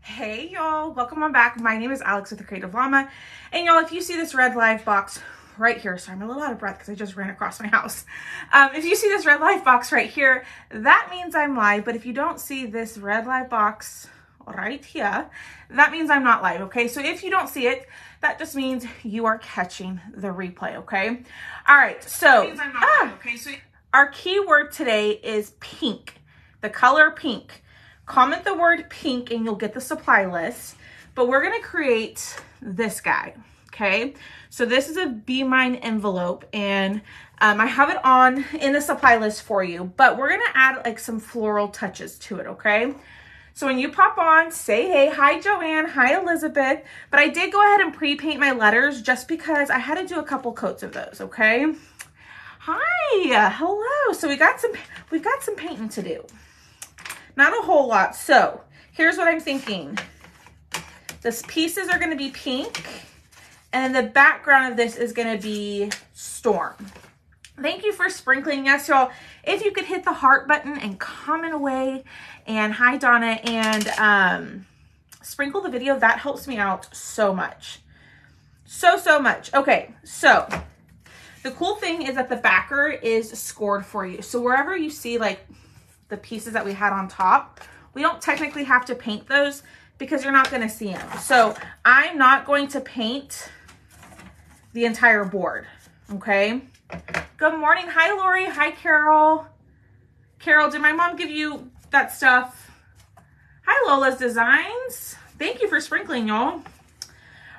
Hey y'all, welcome on back. My name is Alex with the Creative Llama. And y'all, if you see this red live box right here, sorry, I'm a little out of breath because I just ran across my house. If you see this red live box right here, that means I'm live. But if you don't see this red live box right here, that means I'm not live, okay? So if you don't see it, that just means you are catching the replay, okay? All right, so, our keyword today is pink, the color pink. Comment the word pink and you'll get the supply list. But we're gonna create this guy, okay? So this is a Be Mine envelope and I have it on in the supply list for you, but we're gonna add like some floral touches to it, okay? So when you pop on, say hey, hi Joanne, hi Elizabeth, but I did go ahead and pre-paint my letters just because I had to do a couple coats of those, okay? Hi, hello. So we've got some painting to do. Not a whole lot. So here's what I'm thinking. These pieces are going to be pink and the background of this is going to be storm. Thank you for sprinkling. Yes, y'all. If you could hit the heart button and comment away and hi Donna and sprinkle the video, that helps me out so much. So much. Okay, so the cool thing is that the backer is scored for you. So wherever you see like the pieces that we had on top, we don't technically have to paint those because you're not going to see them. So I'm not going to paint the entire board. Okay. Good morning. Hi, Lori. Hi, Carol. Carol, did my mom give you that stuff? Hi, Lola's Designs. Thank you for sprinkling, y'all.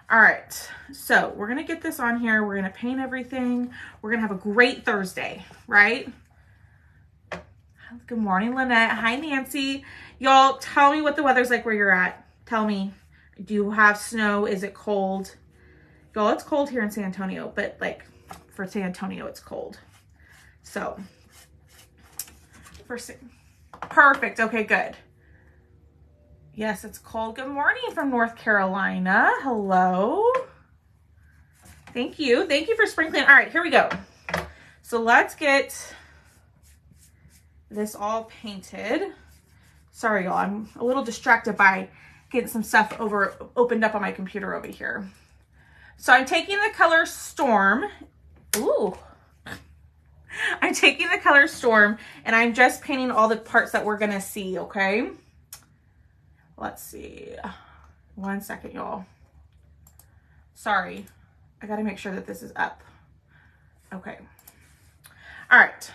All right. So we're going to get this on here. We're going to paint everything. We're going to have a great Thursday, right? Good morning, Lynette. Hi, Nancy. Y'all, tell me what the weather's like where you're at. Tell me, do you have snow? Is it cold? Y'all, it's cold here in San Antonio, but like for San Antonio, it's cold. So, perfect. Okay, good. Yes, it's cold. Good morning from North Carolina. Hello. Thank you. Thank you for sprinkling. All right, here we go. So let's get this all painted. Sorry, y'all. I'm a little distracted by getting some stuff opened up on my computer over here. So I'm taking the color Storm. Ooh. I'm taking the color Storm and I'm just painting all the parts that we're gonna see, okay? Let's see. 1 second, y'all. Sorry. I gotta make sure that this is up. Okay. All right.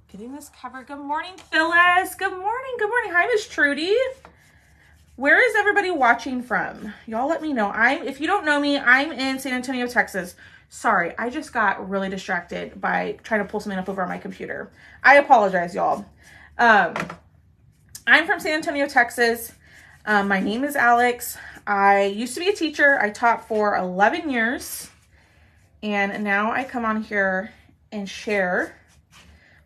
Getting this covered. Good morning, Phyllis. Good morning. Good morning. Hi, Miss Trudy. Where is everybody watching from? Y'all let me know. If you don't know me, I'm in San Antonio, Texas. Sorry, I just got really distracted by trying to pull something up over on my computer. I apologize, y'all. I'm from San Antonio, Texas. My name is Alex. I used to be a teacher. I taught for 11 years. And now I come on here and share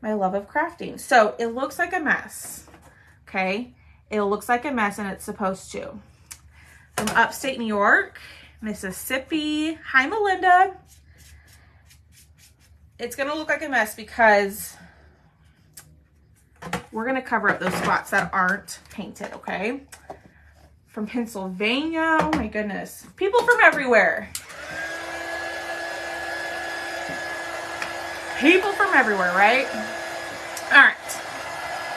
my love of crafting. So it looks like a mess, okay? It looks like a mess and it's supposed to. From upstate New York, Mississippi. Hi, Melinda. It's gonna look like a mess because we're gonna cover up those spots that aren't painted, okay? From Pennsylvania, oh my goodness. People from everywhere. People from everywhere, right? All right.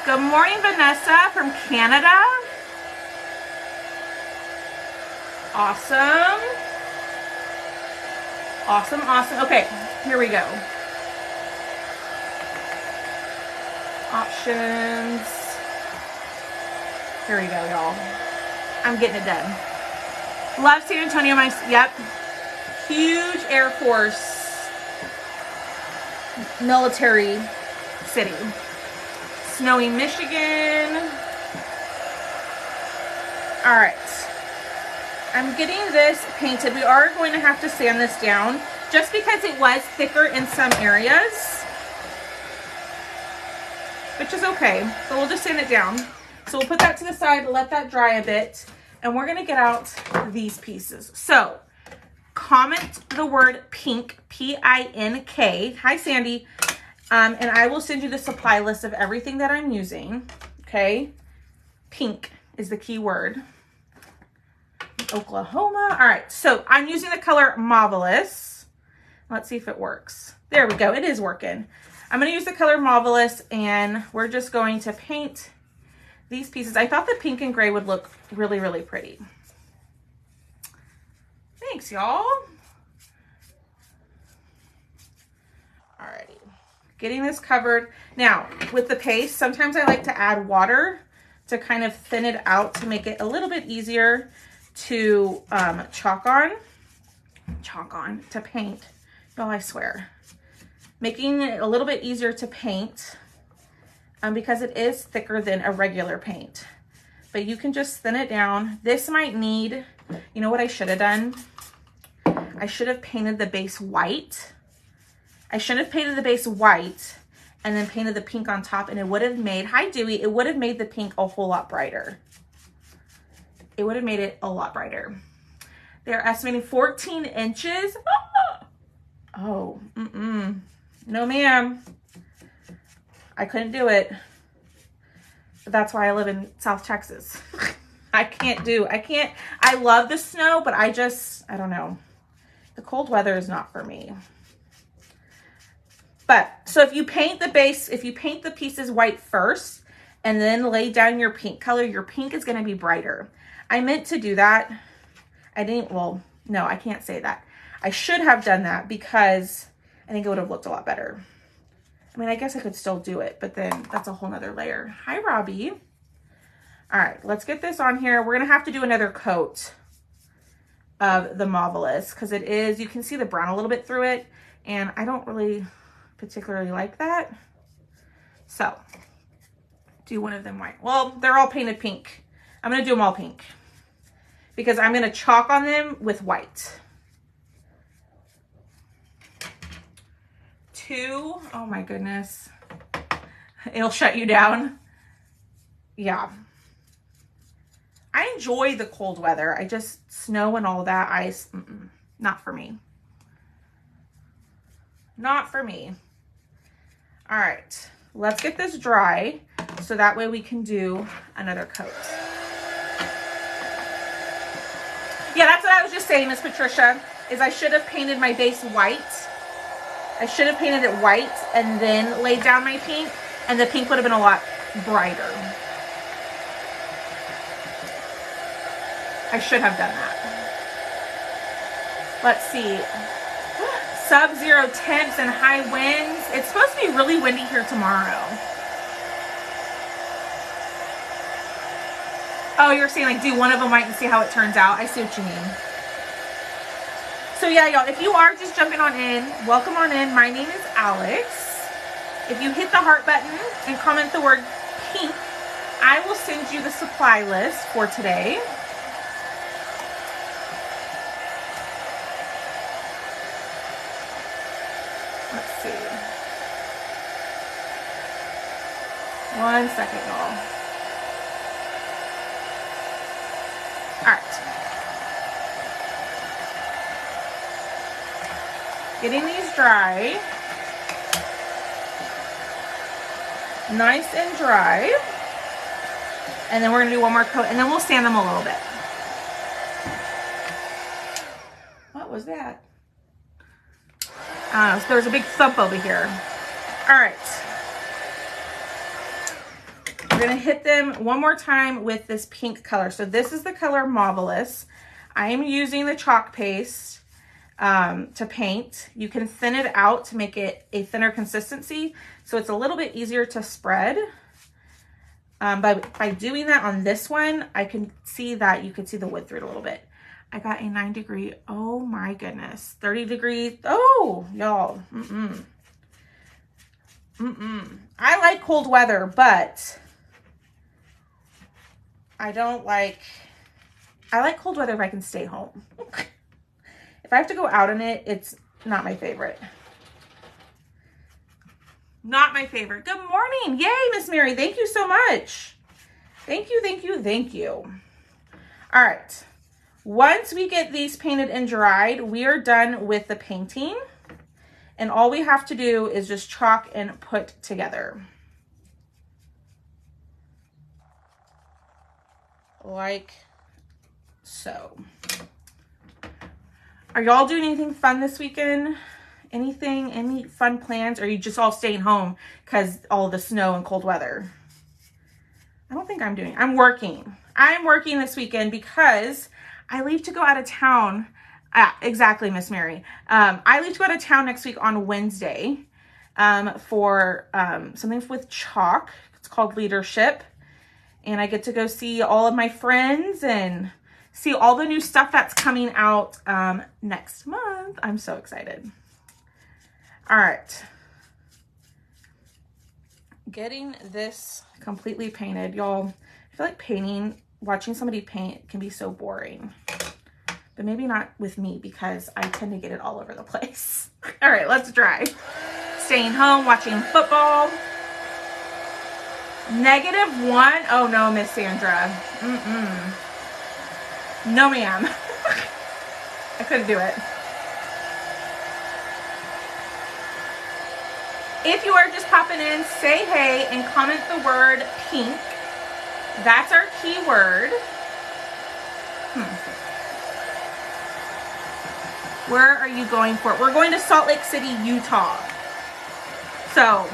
Good morning, Vanessa from Canada. Awesome. Awesome, awesome. Okay, here we go. Options. Here we go, y'all. I'm getting it done. Love San Antonio, yep. Huge Air Force military city. Snowy Michigan. All right. I'm getting this painted. We are going to have to sand this down just because it was thicker in some areas, which is okay. So we'll just sand it down. So we'll put that to the side, let that dry a bit, and we're going to get out these pieces. So comment the word pink, P-I-N-K. Hi, Sandy. And I will send you the supply list of everything that I'm using. Okay. Pink is the key word. Oklahoma. All right, so I'm using the color Marvelous. Let's see if it works. There we go, it is working. I'm gonna use the color Marvelous, and we're just going to paint these pieces. I thought the pink and gray would look really, really pretty. Thanks, y'all. Alrighty, getting this covered. Now, with the paste, sometimes I like to add water to kind of thin it out to make it a little bit easier to to paint. Y'all, I swear. Making it a little bit easier to paint because it is thicker than a regular paint. But you can just thin it down. This might need, you know what I should have done? I should have painted the base white. I should have painted the base white and then painted the pink on top, and it would have made, hi Dewey, it would have made the pink a whole lot brighter. It would have made it a lot brighter. They're estimating 14 inches. Oh, no ma'am. I couldn't do it. But that's why I live in South Texas. I love the snow, but I don't know. The cold weather is not for me. But, so if you paint the base, if you paint the pieces white first and then lay down your pink color, your pink is going to be brighter. I meant to do that. Well, no, I can't say that. I should have done that because I think it would have looked a lot better. I mean, I guess I could still do it, but then that's a whole nother layer. Hi, Robbie. All right, let's get this on here. We're going to have to do another coat of the Marvelous because it is, you can see the brown a little bit through it, and I don't really particularly like that. So, do one of them white. Well, they're all painted pink. I'm going to do them all pink because I'm going to chalk on them with white. 2, oh my goodness. It'll shut you down. Yeah. I enjoy the cold weather. I just, snow and all that, ice, not for me. Not for me. All right, let's get this dry so that way we can do another coat. Yeah, that's what I was just saying, Miss Patricia, is I should have painted my base white. I should have painted it white and then laid down my pink, and the pink would have been a lot brighter. I should have done that. Let's see. Sub-zero temps and high winds. It's supposed to be really windy here tomorrow. Oh, you're saying like do one of them white and see how it turns out. I see what you mean. So yeah, y'all, if you are just jumping on in, welcome on in. My name is Alex. If you hit the heart button and comment the word pink, I will send you the supply list for today. Let's see. 1 second, y'all. All right. Getting these dry. Nice and dry. And then we're going to do one more coat, and then we'll sand them a little bit. What was that? So there was a big thump over here. All right. We're going to hit them one more time with this pink color. So this is the color Marvelous. I am using the chalk paste to paint. You can thin it out to make it a thinner consistency, so it's a little bit easier to spread. By doing that on this one, I can see that you can see the wood through it a little bit. I got a 9 degree, oh my goodness, 30 degrees, oh, y'all, I like cold weather, but I like cold weather if I can stay home. If I have to go out in it, it's not my favorite. Not my favorite. Good morning. Yay, Miss Mary. Thank you so much. Thank you, thank you, thank you. All right. Once we get these painted and dried, we are done with the painting. And all we have to do is just chalk and put together. like so. Are y'all doing anything fun this weekend? Any fun plans? Or are you just all staying home because all the snow and cold weather? I don't think I'm working. I'm working this weekend because I leave to go out of town. Exactly, Miss Mary. I leave to go out of town next week on Wednesday for something with chalk. It's called Leadership. And I get to go see all of my friends and see all the new stuff that's coming out next month. I'm so excited. All right. Getting this completely painted. Y'all, I feel like watching somebody paint can be so boring. But maybe not with me because I tend to get it all over the place. All right, let's dry. Staying home, watching football. -1. Oh no, Miss Sandra. No, ma'am. I couldn't do it. If you are just popping in, say hey and comment the word pink. That's our keyword. Where are you going for it? We're going to Salt Lake City, Utah. So,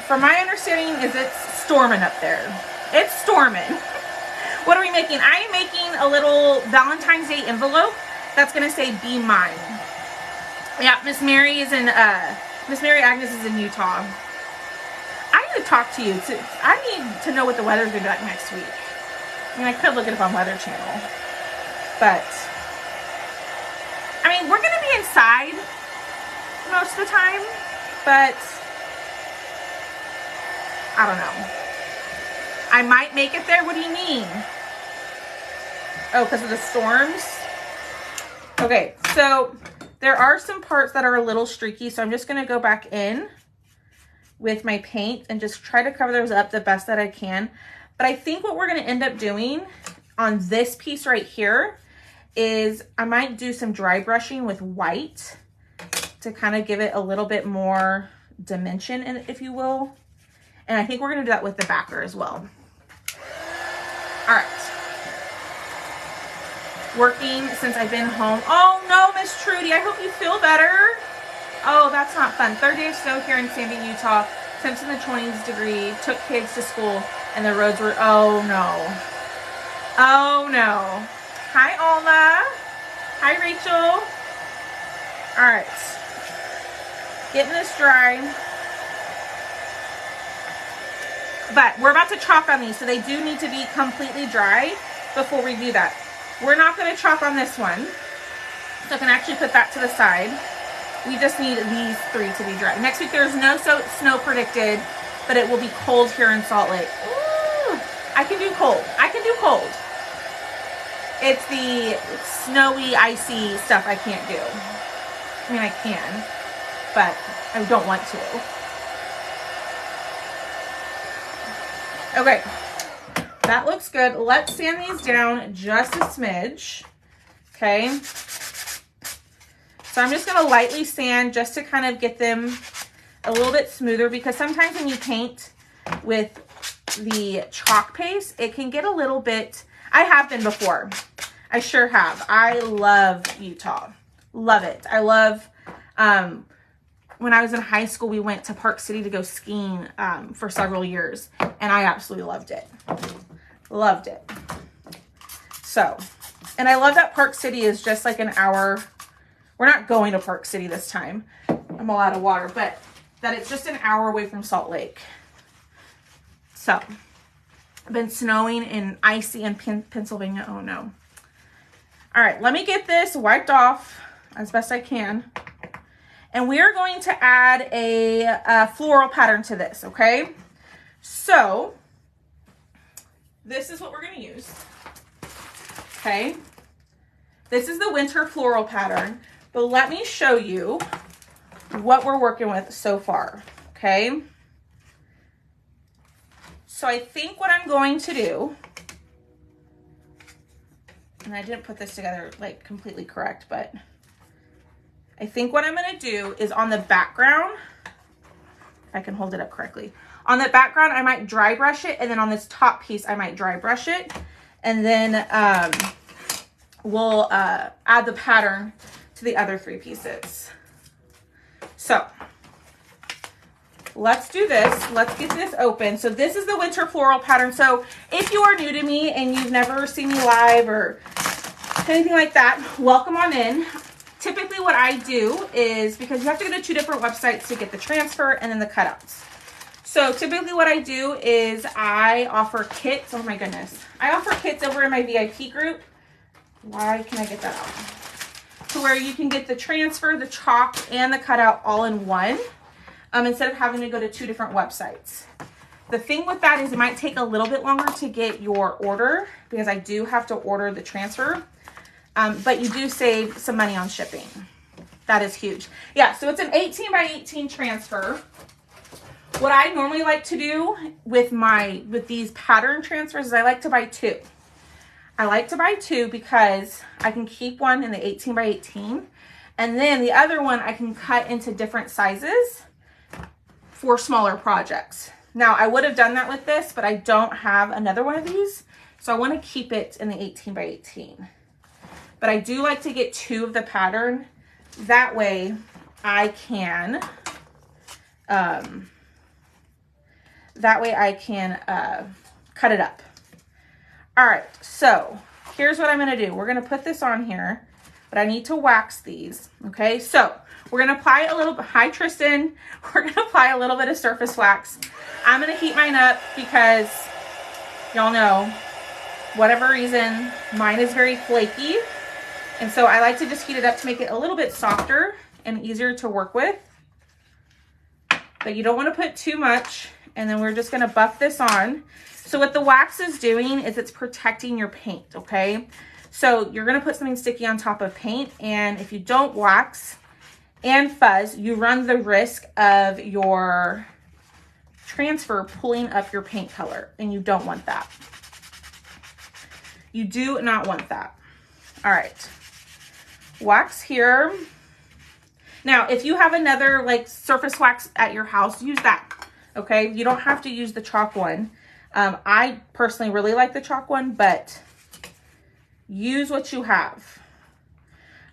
from my understanding, it's storming up there. It's storming. What are we making? I am making a little Valentine's Day envelope that's going to say, be mine. Yeah, Miss Mary Agnes is in Utah. I need to talk to you. I need to know what the weather's going to be like next week. I mean, I could look it up on Weather Channel. But, I mean, we're going to be inside most of the time. But, I don't know. I might make it there. What do you mean? Oh, because of the storms? Okay, so there are some parts that are a little streaky, so I'm just going to go back in with my paint and just try to cover those up the best that I can. But I think what we're going to end up doing on this piece right here is I might do some dry brushing with white to kind of give it a little bit more dimension, if you will. And I think we're going to do that with the backer as well. All right. Working since I've been home. Oh no, Miss Trudy, I hope you feel better. Oh, that's not fun. Third day of snow here in Sandy, Utah. Temps in the 20s degree. Took kids to school and the roads were, oh no. Oh no. Hi, Alma. Hi, Rachel. All right. Getting this dry. But we're about to chalk on these, so they do need to be completely dry before we do that. We're not going to chalk on this one, so I can actually put that to the side. We just need these three to be dry. Next week, there's no snow predicted, but it will be cold here in Salt Lake. Ooh, I can do cold. I can do cold. It's the snowy, icy stuff I can't do. I mean, I can, but I don't want to. Okay, that looks good. Let's sand these down just a smidge. Okay. So I'm just going to lightly sand just to kind of get them a little bit smoother, because sometimes when you paint with the chalk paste, it can get a little bit, I have been before. I sure have. I love Utah. Love it. I love, when I was in high school, we went to Park City to go skiing for several years, and I absolutely loved it. Loved it. So, and I love that Park City is just like an hour. We're not going to Park City this time. I'm all out of water, but that it's just an hour away from Salt Lake. So, I've been snowing and icy in Pennsylvania. Oh no. All right, let me get this wiped off as best I can. And we are going to add a floral pattern to this, okay? So, this is what we're going to use, okay? This is the winter floral pattern, but let me show you what we're working with so far, okay? So I think what I'm going to do, and I didn't put this together like completely correct, but I think what I'm going to do is on the background, if I can hold it up correctly, On the background, I might dry brush it, and then on this top piece, I might dry brush it. And then we'll add the pattern to the other 3 pieces. So let's do this. Let's get this open. So this is the winter floral pattern. So if you are new to me and you've never seen me live or anything like that, welcome on in. Typically what I do is, because you have to go to 2 different websites to get the transfer and then the cutouts. So typically what I do is I offer kits. Oh my goodness. I offer kits over in my VIP group. Why can I get that out? To where you can get the transfer, the chalk, and the cutout all in one, instead of having to go to 2 different websites. The thing with that is it might take a little bit longer to get your order, because I do have to order the transfer. But you do save some money on shipping. That is huge. Yeah, so it's an 18 by 18 transfer. What I normally like to do with these pattern transfers is I like to buy 2. I like to buy 2 because I can keep one in the 18 by 18, and then the other one I can cut into different sizes for smaller projects. Now, I would have done that with this, but I don't have another one of these, so I want to keep it in the 18 by 18. But I do like to get 2 of the pattern. That way I can, cut it up. All right, so here's what I'm gonna do. We're gonna put this on here, but I need to wax these, okay? So we're gonna apply a little bit, hi Tristan, we're gonna apply a little bit of surface wax. I'm gonna heat mine up because y'all know, whatever reason, mine is very flaky. And so I like to just heat it up to make it a little bit softer and easier to work with. But you don't want to put too much. And then we're just going to buff this on. So what the wax is doing is it's protecting your paint, okay? So you're going to put something sticky on top of paint. And if you don't wax and fuzz, you run the risk of your transfer pulling up your paint color. And you don't want that. You do not want that. All right. Wax here. Now, if you have another like surface wax at your house, use that, okay? You don't have to use the chalk one. I personally really like the chalk one, but use what you have.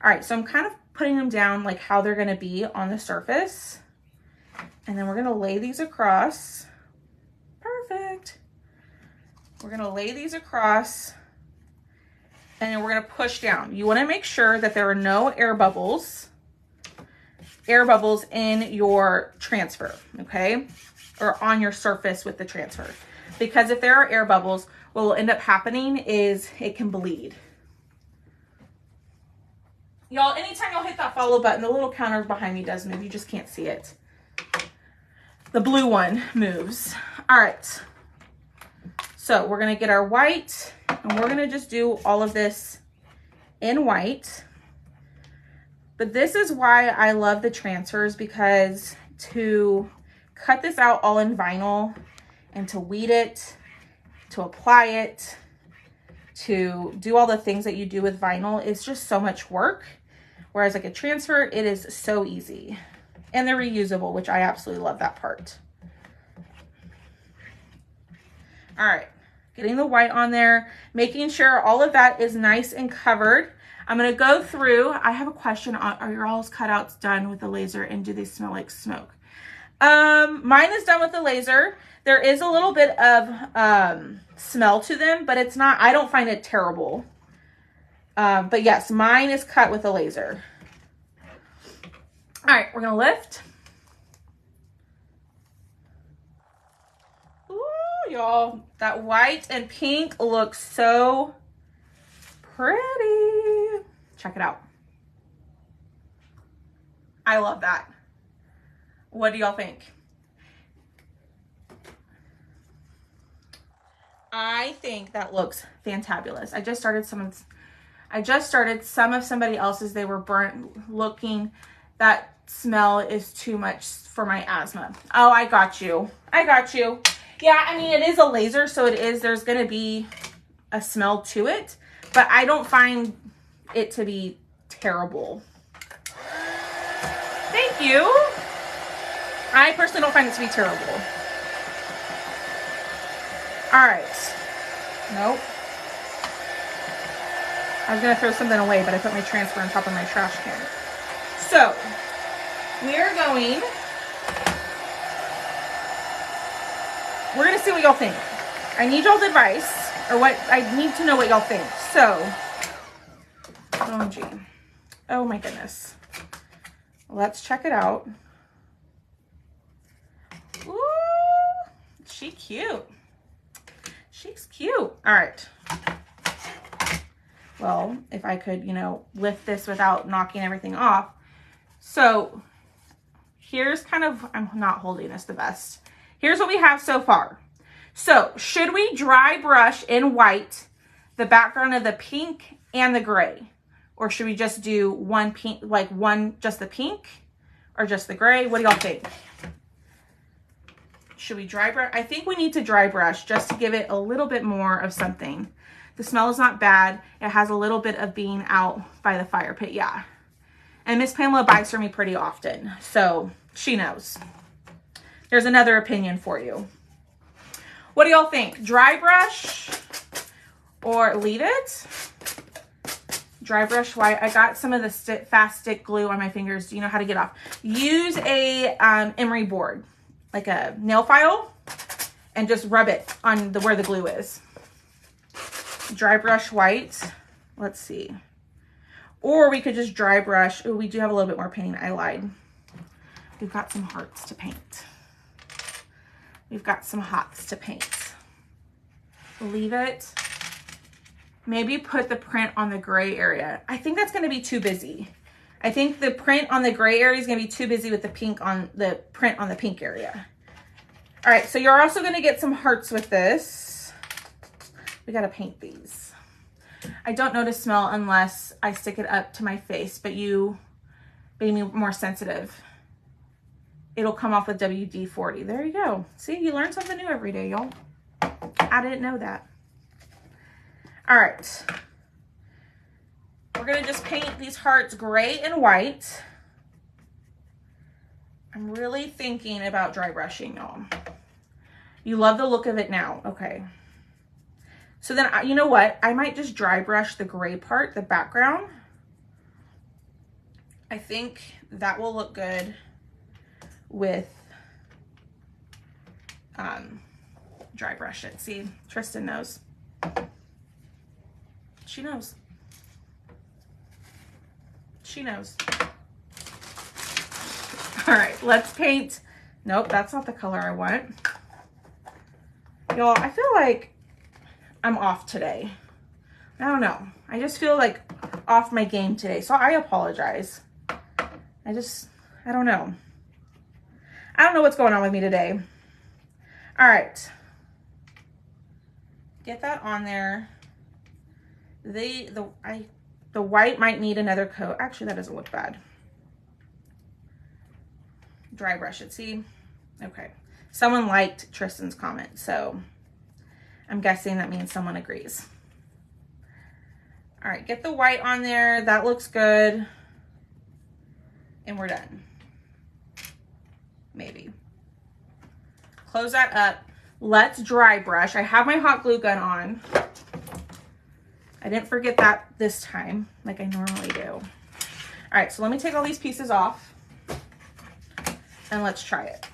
All right, so I'm kind of putting them down like how they're gonna be on the surface. And then we're gonna lay these across. Perfect. We're gonna lay these across. And then we're going to push down. You want to make sure that there are no air bubbles in your transfer, okay? Or on your surface with the transfer. Because if there are air bubbles, what will end up happening is it can bleed. Y'all, anytime y'all hit that follow button, the little counter behind me does move. You just can't see it. The blue one moves. All right. So we're going to get our white, and we're going to just do all of this in white. But this is why I love the transfers, because to cut this out all in vinyl and to weed it, to apply it, to do all the things that you do with vinyl is just so much work. Whereas like a transfer, it is so easy. And they're reusable, which I absolutely love that part. All right. Getting the white on there, making sure all of that is nice and covered. I'm gonna go through, I have a question on, are your all's cutouts done with the laser and do they smell like smoke? Mine is done with the laser. There is a little bit of smell to them, but it's not, I don't find it terrible. But yes, mine is cut with a laser. All right, we're gonna lift. Y'all, that white and pink looks so pretty. Check it out. I love that. What do y'all think? I think that looks fantabulous. I just started some of somebody else's. They were burnt looking. That smell is too much for my asthma. Oh, I got you. I got you. Yeah, I mean, it is a laser, so there's going to be a smell to it, but I don't find it to be terrible. Thank you. I personally don't find it to be terrible. All right. Nope. I was gonna throw something away, but I put my transfer on top of my trash can. So we're gonna see what y'all think. I need y'all's advice, or what I need to know what y'all think. So, oh gee, oh my goodness. Let's check it out. Ooh, she cute. She's cute. All right. Well, if I could, you know, lift this without knocking everything off. So here's kind of, I'm not holding this the best. Here's what we have so far. So should we dry brush in white the background of the pink and the gray? Or should we just do one pink, like one, just the pink or just the gray? What do y'all think? Should we dry brush? I think we need to dry brush just to give it a little bit more of something. The smell is not bad. It has a little bit of being out by the fire pit, yeah. And Miss Pamela buys for me pretty often, so she knows. There's another opinion for you. What do y'all think? Dry brush or leave it? Dry brush white. I got some of the fast stick glue on my fingers. Do you know how to get off? Use a emery board, like a nail file, and just rub it on where the glue is. Dry brush white. Let's see. Or we could just dry brush. Oh, we do have a little bit more painting. I lied. We've got some hearts to paint. We've got some hots to paint. Leave it. Maybe put the print on the gray area. I think that's going to be too busy. I think the print on the gray area is going to be too busy with the pink on the print on the pink area. All right, so you're also going to get some hearts with this. We got to paint these. I don't notice smell unless I stick it up to my face, but you made me more sensitive. It'll come off with WD-40. There you go. See, you learn something new every day, y'all. I didn't know that. All right. We're going to just paint these hearts gray and white. I'm really thinking about dry brushing, y'all. You love the look of it now. Okay. So then, you know what? I might just dry brush the gray part, the background. I think that will look good with dry brush it. See, Tristan knows. She knows. She knows. All right, let's paint. Nope, that's not the color I want. Y'all, I feel like I'm off today. I don't know. I just feel like off my game today. So I apologize. I don't know. I don't know what's going on with me today. All right. Get that on there. The white might need another coat. Actually, that doesn't look bad. Dry brush it, see? Okay. Someone liked Tristan's comment, so I'm guessing that means someone agrees. All right, get the white on there. That looks good. And we're done. Maybe. Close that up. Let's dry brush. I have my hot glue gun on. I didn't forget that this time, like I normally do. All right, so let me take all these pieces off and let's try it.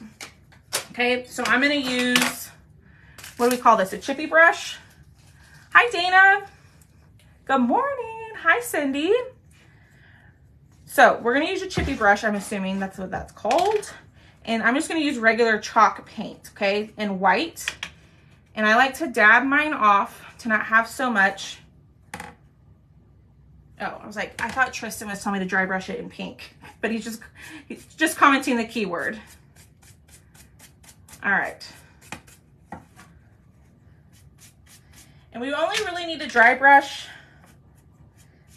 Okay, so I'm gonna use, what do we call this, a chippy brush? Hi, Dana. Good morning. Hi, Cindy. So we're gonna use a chippy brush, I'm assuming that's what that's called. And I'm just gonna use regular chalk paint, okay, in white. And I like to dab mine off to not have so much. Oh, I was like, I thought Tristan was telling me to dry brush it in pink, but he's just commenting the keyword. All right. And we only really need to dry brush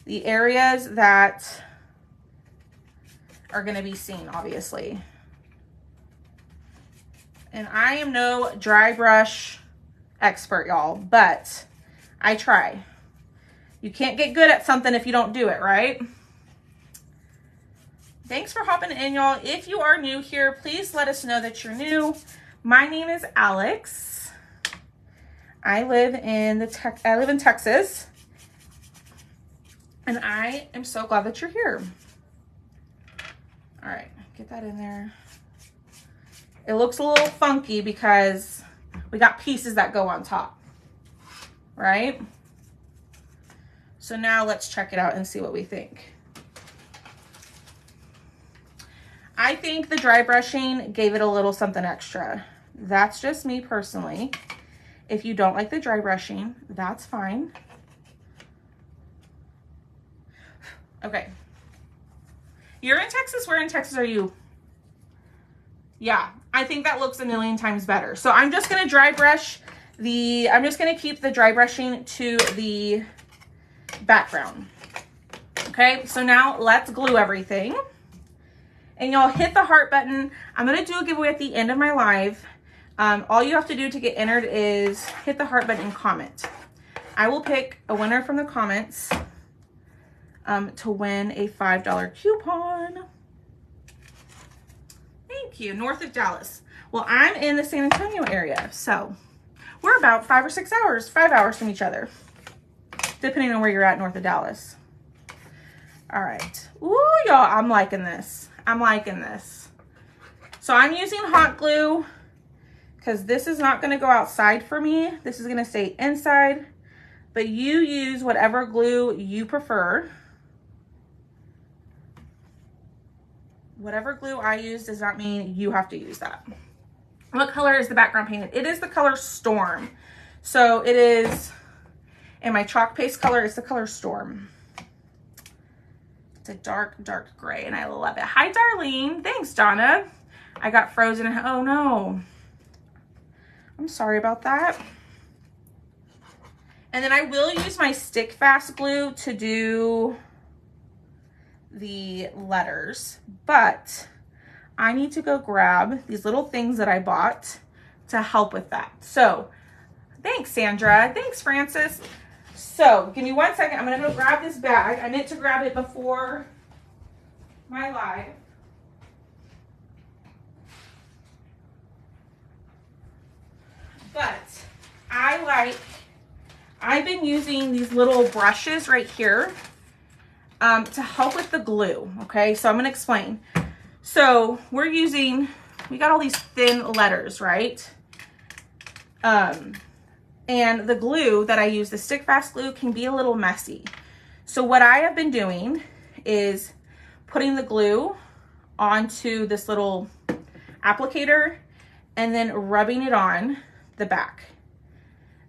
the areas that are going to be seen, obviously. And I am no dry brush expert, y'all, but I try. You can't get good at something if you don't do it, right? Thanks for hopping in, y'all. If you are new here, please let us know that you're new. My name is Alex. I live in Texas, and I am so glad that you're here. All right, get that in there. It looks a little funky because we got pieces that go on top, right? So now let's check it out and see what we think. I think the dry brushing gave it a little something extra. That's just me personally. If you don't like the dry brushing, that's fine. Okay. You're in Texas? Where in Texas are you? Yeah, I think that looks a million times better. So I'm just gonna dry brush I'm just gonna keep the dry brushing to the background. Okay, so now let's glue everything. And y'all hit the heart button. I'm gonna do a giveaway at the end of my live. All you have to do to get entered is hit the heart button and comment. I will pick a winner from the comments to win a $5 coupon. Thank you, north of Dallas. Well, I'm in the San Antonio area, so we're about 5 hours from each other, depending on where you're at north of Dallas. All right. Ooh, y'all, I'm liking this. I'm liking this. So I'm using hot glue because this is not going to go outside for me. This is going to stay inside, but you use whatever glue you prefer. Whatever glue I use does not mean you have to use that. What color is the background painted? It is the color Storm. So it is, in my chalk paste color, it's the color Storm. It's a dark, dark gray, and I love it. Hi, Darlene. Thanks, Donna. I got frozen. Oh, no. I'm sorry about that. And then I will use my stick fast glue to do the letters, but I need to go grab these little things that I bought to help with that. So thanks, Sandra. Thanks, Francis. So give me 1 second. I'm going to go grab this bag. I meant to grab it before my live. But I've been using these little brushes right here to help with the glue. Okay, so I'm going to explain. So we got all these thin letters, right? And the glue that I use, the stick fast glue, can be a little messy. So what I have been doing is putting the glue onto this little applicator and then rubbing it on the back.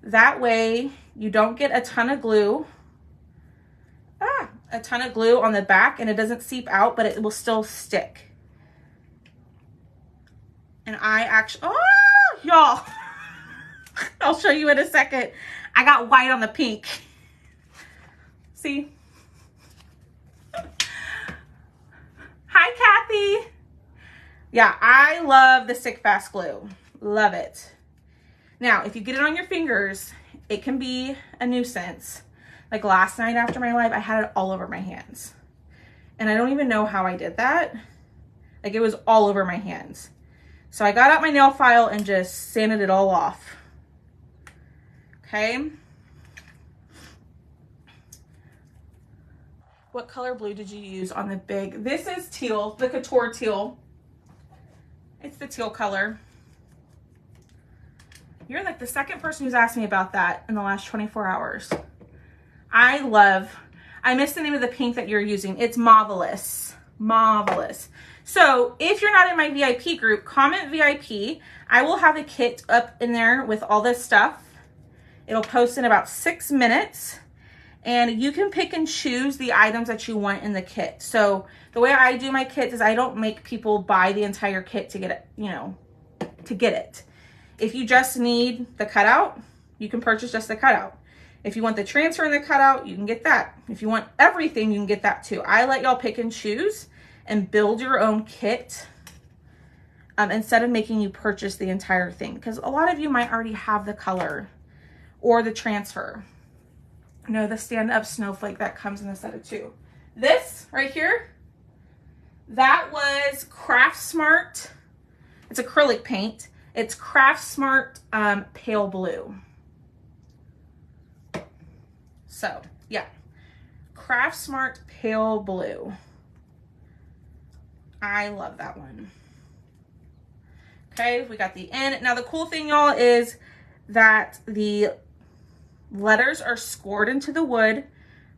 That way you don't get a ton of glue on the back and it doesn't seep out, but it will still stick. And I actually, oh, y'all, I'll show you in a second. I got white on the pink. See? Hi, Kathy. Yeah, I love the stick fast glue. Love it. Now, if you get it on your fingers, it can be a nuisance. Like last night after my live, I had it all over my hands. And I don't even know how I did that. Like it was all over my hands. So I got out my nail file and just sanded it all off. Okay. What color blue did you use on the big? This is teal, the Couture teal. It's the teal color. You're like the second person who's asked me about that in the last 24 hours. I miss the name of the pink that you're using. It's Marvelous. Marvelous. So if you're not in my VIP group, comment VIP. I will have a kit up in there with all this stuff. It'll post in about 6 minutes. And you can pick and choose the items that you want in the kit. So the way I do my kits is I don't make people buy the entire kit to get it, to get it. If you just need the cutout, you can purchase just the cutout. If you want the transfer and the cutout, you can get that. If you want everything, you can get that too. I let y'all pick and choose and build your own kit instead of making you purchase the entire thing. Because a lot of you might already have the color or the transfer. No, the stand-up snowflake that comes in the set of 2. This right here, that was Craft Smart. It's acrylic paint. It's Craft Smart Pale Blue. So yeah, Craft Smart Pale Blue. I love that one. Okay, we got the N. Now the cool thing, y'all, is that the letters are scored into the wood,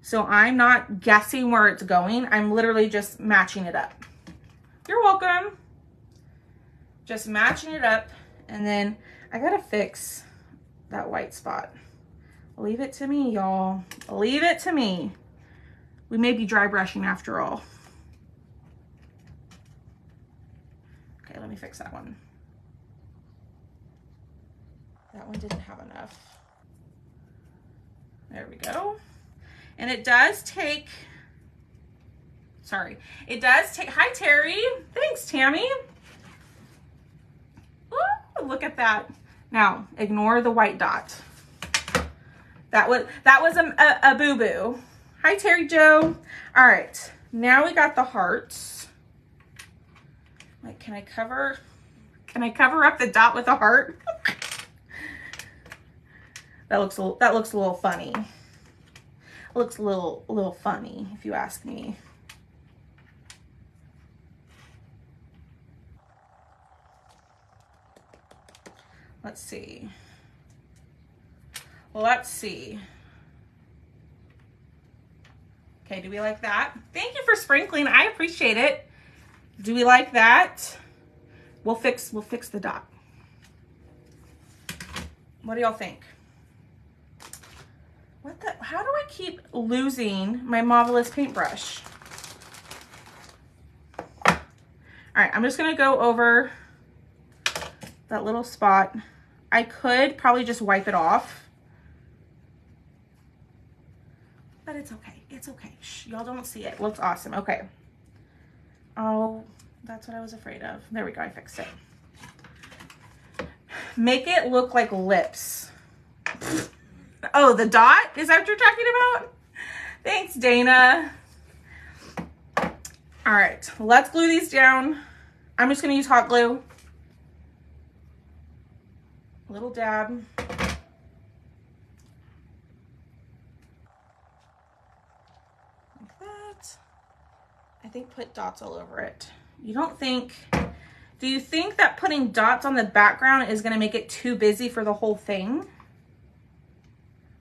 so I'm not guessing where it's going. I'm literally just matching it up. You're welcome. Just matching it up, and then I gotta fix that white spot. Leave it to me, y'all. Leave it to me. We may be dry brushing after all. Okay, let me fix that one. That one didn't have enough. There we go. And it does take, sorry, it does take, hi Terry. Thanks, Tammy. Ooh, look at that. Now, ignore the white dot. That was a boo-boo. Hi, Terry Joe. All right, now we got the hearts. Like, can I cover up the dot with a heart? That looks a little funny. It looks a little funny, if you ask me. Let's see. Well, let's see. Okay, do we like that? Thank you for sprinkling. I appreciate it. Do we like that? We'll fix the dot. What do y'all think? How do I keep losing my Marvelous paintbrush? All right, I'm just gonna go over that little spot. I could probably just wipe it off, but it's okay. It's okay. Shh, y'all don't see it. It looks awesome. Okay. Oh, that's what I was afraid of. There we go. I fixed it. Make it look like lips. Oh, the dot? Is that what you're talking about? Thanks, Dana. All right, let's glue these down. I'm just gonna use hot glue. A little dab. Like that. I think put dots all over it. You don't think, do you think that putting dots on the background is gonna make it too busy for the whole thing?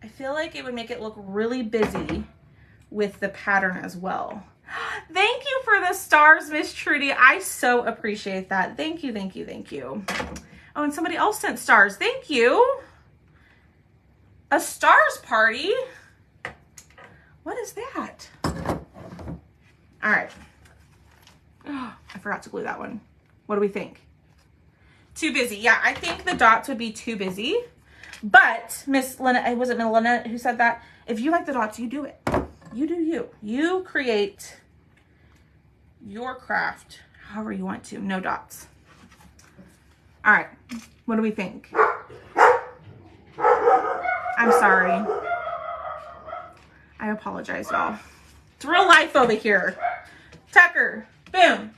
I feel like it would make it look really busy with the pattern as well. Thank you for the stars, Miss Trudy. I so appreciate that. Thank you, thank you, thank you. Oh, and somebody else sent stars. Thank you. A stars party? What is that? All right. Oh, I forgot to glue that one. What do we think? Too busy. Yeah, I think the dots would be too busy. But Miss Lena, was it Melina who said that? If you like the dots, you do it. You do you. You create your craft however you want to. No dots. All right. What do we think? I'm sorry. I apologize, y'all. It's real life over here. Tucker. Boom.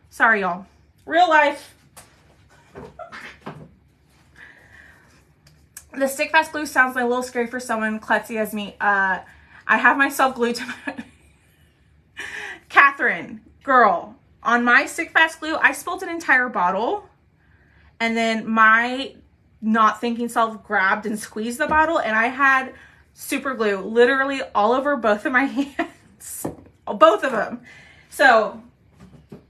Sorry, y'all. Real life. The stick fast glue sounds like a little scary for someone klutzy as me. I have myself glued to my Catherine, girl, on my stick fast glue, I spilled an entire bottle, and then my not thinking self grabbed and squeezed the bottle, and I had super glue literally all over both of my hands, both of them. So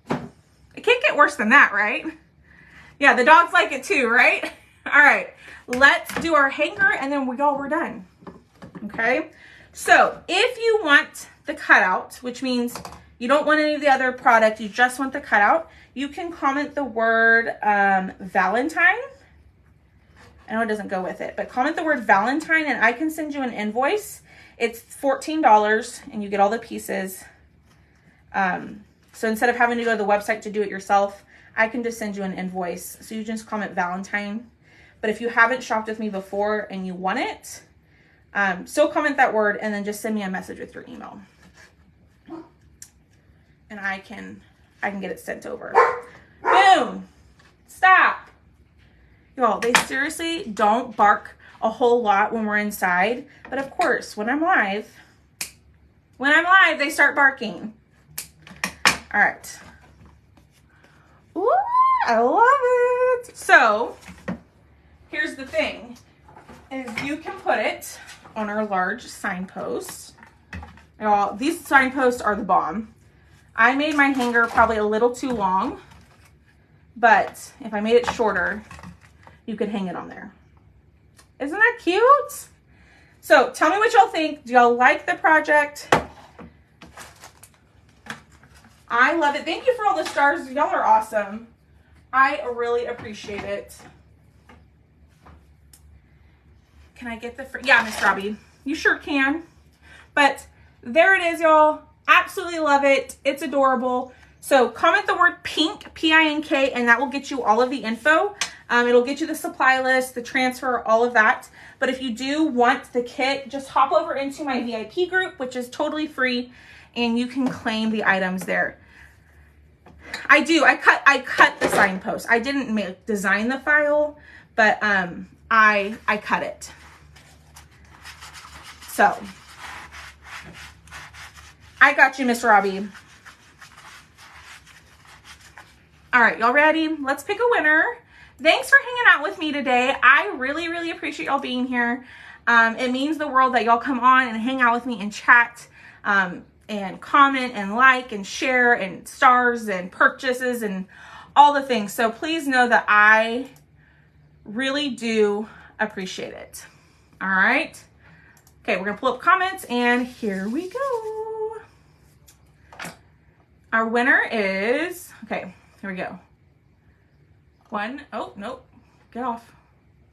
it can't get worse than that, right? Yeah, the dogs like it too, right? All right. Let's do our hanger, and then we're done. Okay, so if you want the cutout, which means you don't want any of the other product, you just want the cutout, you can comment the word Valentine. I know it doesn't go with it, but comment the word Valentine and I can send you an invoice. It's $14 and you get all the pieces. So instead of having to go to the website to do it yourself, I can just send you an invoice. So you just comment Valentine. But if you haven't shopped with me before and you want it, still comment that word and then just send me a message with your email. And I can get it sent over. Boom. Stop. Y'all, they seriously don't bark a whole lot when we're inside. But of course, when I'm live, they start barking. All right. Ooh, I love it. So here's the thing, is you can put it on our large signposts. Y'all, these signposts are the bomb. I made my hanger probably a little too long, but if I made it shorter, you could hang it on there. Isn't that cute? So tell me what y'all think. Do y'all like the project? I love it. Thank you for all the stars. Y'all are awesome. I really appreciate it. Can I get the yeah, Miss Robbie, you sure can. But there it is, y'all. Absolutely love it. It's adorable. So comment the word pink, P-I-N-K, and that will get you all of the info. It'll get you the supply list, the transfer, all of that. But if you do want the kit, just hop over into my VIP group, which is totally free, and you can claim the items there. I cut the signpost. I didn't design the file, but I cut it. So I got you, Miss Robbie. All right, y'all ready? Let's pick a winner. Thanks for hanging out with me today. I really, really appreciate y'all being here. It means the world that y'all come on and hang out with me and chat, and comment and like and share and stars and purchases and all the things. So please know that I really do appreciate it. All right. Okay, we're gonna pull up comments and here we go. Our winner is, okay, here we go. Oh, nope, get off.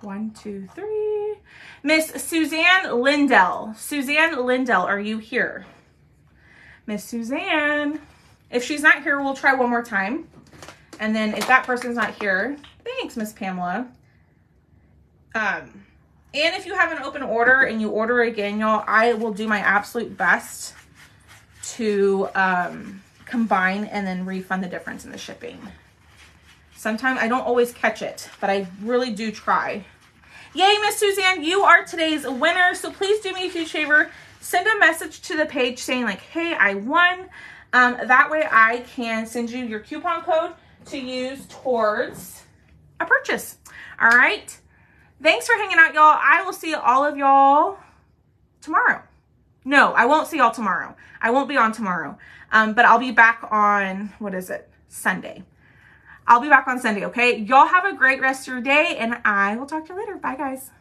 1, 2, 3. Miss Suzanne Lindell. Suzanne Lindell, are you here? Miss Suzanne. If she's not here, we'll try one more time. And then if that person's not here, thanks, Miss Pamela. And if you have an open order and you order again, y'all, I will do my absolute best to combine and then refund the difference in the shipping. Sometimes I don't always catch it, but I really do try. Yay, Miss Suzanne, you are today's winner. So please do me a huge favor. Send a message to the page saying like, hey, I won. That way I can send you your coupon code to use towards a purchase. All right. Thanks for hanging out, y'all. I will see all of y'all tomorrow. No, I won't see y'all tomorrow. I won't be on tomorrow. But I'll be back on, what is it? Sunday. I'll be back on Sunday, okay? Y'all have a great rest of your day, and I will talk to you later. Bye, guys.